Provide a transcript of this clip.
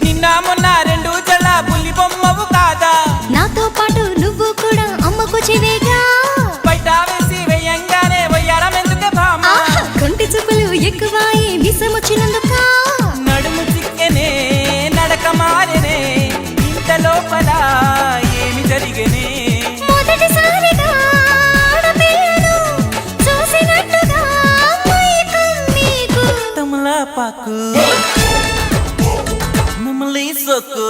నిన్న మొన్న రెండు జల పులి బొమ్మవు కాదా, నాతో పాటు నువ్వు కూడా అమ్మకు చెవేగా. బయట వేసి వేయంగానే వయ్యారం ఎందుకే భామ, కొంటి చూపులు ఎక్కువాయి నిసమొచ్చినందుక. నడుము చిక్కెనే నడక మారెనే, ఇంత లోపల ఏమి జరిగనే. మొదటిసారిగా ఆడపిల్లను చూసినట్టుగా మైకం నీకు. తమలపాకు నమలి సొక్కు